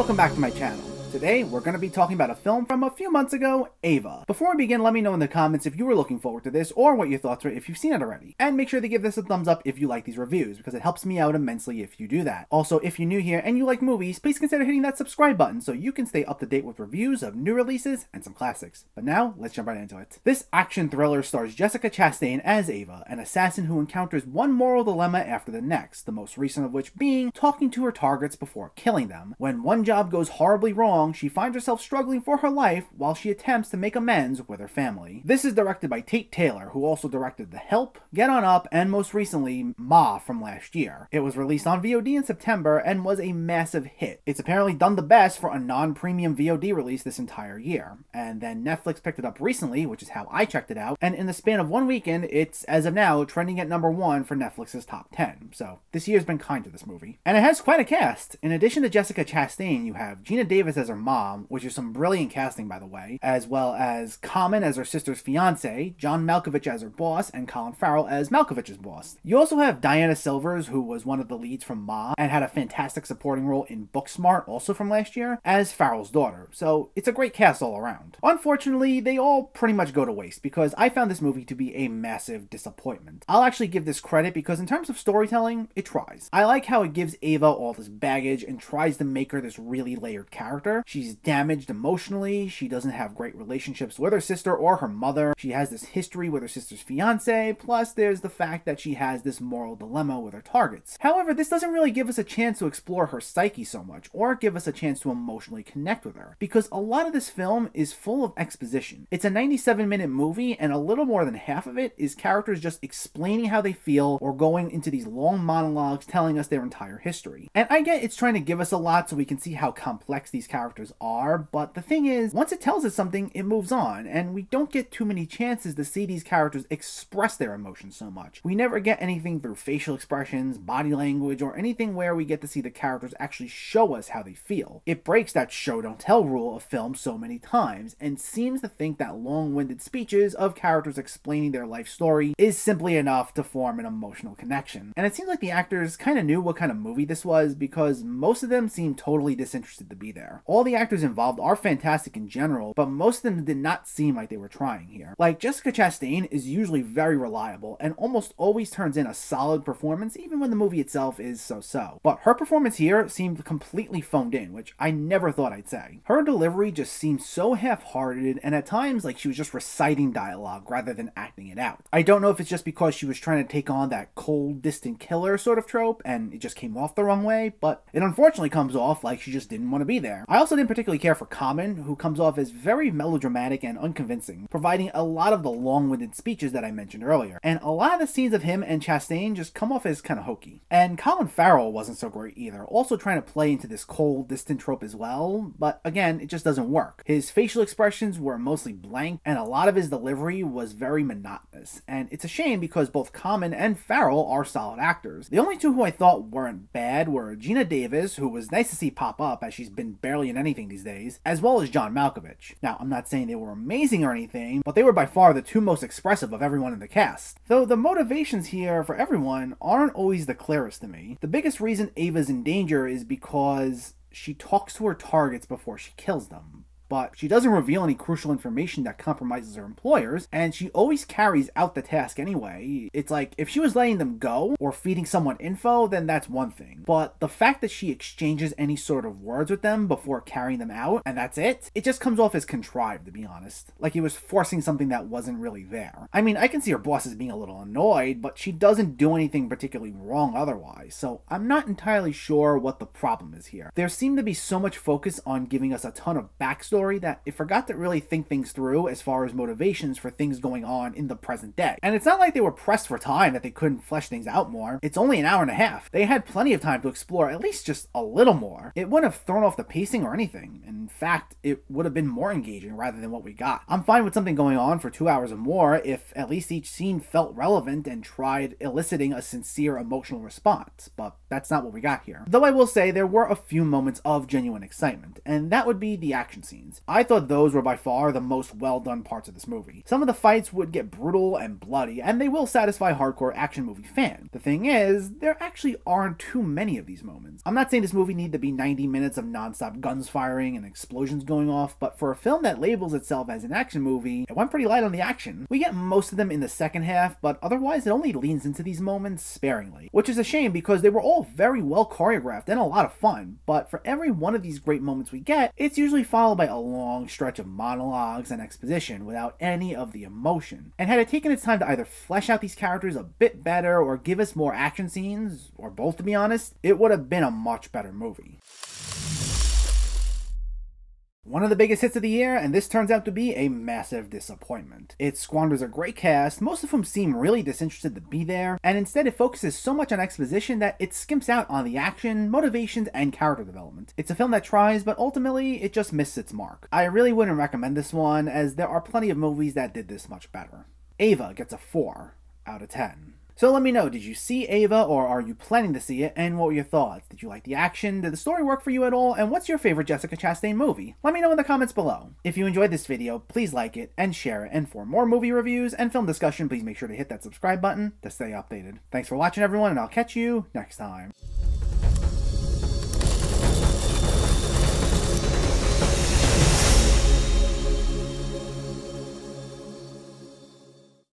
welcome back to my channel. Today, we're going to be talking about a film from a few months ago, Ava. Before we begin, let me know in the comments if you were looking forward to this or what your thoughts were if you've seen it already. And make sure to give this a thumbs up if you like these reviews, because it helps me out immensely if you do that. Also, if you're new here and you like movies, please consider hitting that subscribe button so you can stay up to date with reviews of new releases and some classics. But now, let's jump right into it. This action thriller stars Jessica Chastain as Ava, an assassin who encounters one moral dilemma after the next, the most recent of which being talking to her targets before killing them. When one job goes horribly wrong, she finds herself struggling for her life while she attempts to make amends with her family. This is directed by Tate Taylor, who also directed The Help, Get On Up, and most recently, Ma from last year. It was released on VOD in September and was a massive hit. It's apparently done the best for a non-premium VOD release this entire year. And then Netflix picked it up recently, which is how I checked it out, and in the span of one weekend, it's, as of now, trending at #1 for Netflix's top 10. So this year's been kind to this movie. And it has quite a cast. In addition to Jessica Chastain, you have Gina Davis as her mom, which is some brilliant casting, by the way, as well as Common as her sister's fiance, John Malkovich as her boss, and Colin Farrell as Malkovich's boss. You also have Diana Silvers, who was one of the leads from Ma, and had a fantastic supporting role in Booksmart, also from last year, as Farrell's daughter. So it's a great cast all around. Unfortunately, they all pretty much go to waste, because I found this movie to be a massive disappointment. I'll actually give this credit because in terms of storytelling, it tries. I like how it gives Ava all this baggage and tries to make her this really layered character. She's damaged emotionally, she doesn't have great relationships with her sister or her mother, she has this history with her sister's fiance, plus there's the fact that she has this moral dilemma with her targets. However, this doesn't really give us a chance to explore her psyche so much, or give us a chance to emotionally connect with her, because a lot of this film is full of exposition. It's a 97-minute movie, and a little more than half of it is characters just explaining how they feel, or going into these long monologues telling us their entire history. And I get it's trying to give us a lot so we can see how complex these characters are, but the thing is, once it tells us something, it moves on, and we don't get too many chances to see these characters express their emotions so much. We never get anything through facial expressions, body language, or anything where we get to see the characters actually show us how they feel. It breaks that show don't tell rule of film so many times, and seems to think that long-winded speeches of characters explaining their life story is simply enough to form an emotional connection. And it seems like the actors kind of knew what kind of movie this was, because most of them seemed totally disinterested to be there. All the actors involved are fantastic in general, but most of them did not seem like they were trying here. Like, Jessica Chastain is usually very reliable and almost always turns in a solid performance even when the movie itself is so-so. But her performance here seemed completely phoned in, which I never thought I'd say. Her delivery just seemed so half-hearted, and at times like she was just reciting dialogue rather than acting it out. I don't know if it's just because she was trying to take on that cold, distant killer sort of trope and it just came off the wrong way, but it unfortunately comes off like she just didn't want to be there. I also didn't particularly care for Common, who comes off as very melodramatic and unconvincing, providing a lot of the long-winded speeches that I mentioned earlier. And a lot of the scenes of him and Chastain just come off as kind of hokey. And Colin Farrell wasn't so great either, also trying to play into this cold, distant trope as well, but again, it just doesn't work. His facial expressions were mostly blank, and a lot of his delivery was very monotonous. And it's a shame because both Common and Farrell are solid actors. The only two who I thought weren't bad were Gina Davis, who was nice to see pop up as she's been barely in anything these days, as well as John Malkovich. Now, I'm not saying they were amazing or anything, but they were by far the two most expressive of everyone in the cast. Though the motivations here for everyone aren't always the clearest to me. The biggest reason Ava's in danger is because she talks to her targets before she kills them. But she doesn't reveal any crucial information that compromises her employers, and she always carries out the task anyway. It's like, if she was letting them go, or feeding someone info, then that's one thing. But the fact that she exchanges any sort of words with them before carrying them out, and that's it just comes off as contrived, to be honest. Like he was forcing something that wasn't really there. I mean, I can see her bosses being a little annoyed, but she doesn't do anything particularly wrong otherwise, so I'm not entirely sure what the problem is here. There seemed to be so much focus on giving us a ton of backstory that it forgot to really think things through as far as motivations for things going on in the present day. And it's not like they were pressed for time that they couldn't flesh things out more. It's only an hour and a half. They had plenty of time to explore at least just a little more. It wouldn't have thrown off the pacing or anything. In fact, it would have been more engaging rather than what we got. I'm fine with something going on for 2 hours or more if at least each scene felt relevant and tried eliciting a sincere emotional response, but that's not what we got here. Though I will say there were a few moments of genuine excitement, and that would be the action scenes. scenes. I thought those were by far the most well done parts of this movie. Some of the fights would get brutal and bloody, and they will satisfy hardcore action movie fans. The thing is, there actually aren't too many of these moments. I'm not saying this movie needs to be 90 minutes of non-stop guns firing and explosions going off, but for a film that labels itself as an action movie, it went pretty light on the action. We get most of them in the second half, but otherwise it only leans into these moments sparingly, which is a shame because they were all very well choreographed and a lot of fun, but for every one of these great moments we get, it's usually followed by a long stretch of monologues and exposition without any of the emotion. And had it taken its time to either flesh out these characters a bit better or give us more action scenes, or both to be honest, it would have been a much better movie. One of the biggest hits of the year, and this turns out to be a massive disappointment. It squanders a great cast, most of whom seem really disinterested to be there, and instead it focuses so much on exposition that it skimps out on the action, motivations, and character development. It's a film that tries, but ultimately it just missed its mark. I really wouldn't recommend this one, as there are plenty of movies that did this much better. Ava gets a 4 out of 10. So let me know, did you see Ava, or are you planning to see it, and what were your thoughts? Did you like the action? Did the story work for you at all? And what's your favorite Jessica Chastain movie? Let me know in the comments below. If you enjoyed this video, please like it and share it, and for more movie reviews and film discussion, please make sure to hit that subscribe button to stay updated. Thanks for watching everyone, and I'll catch you next time.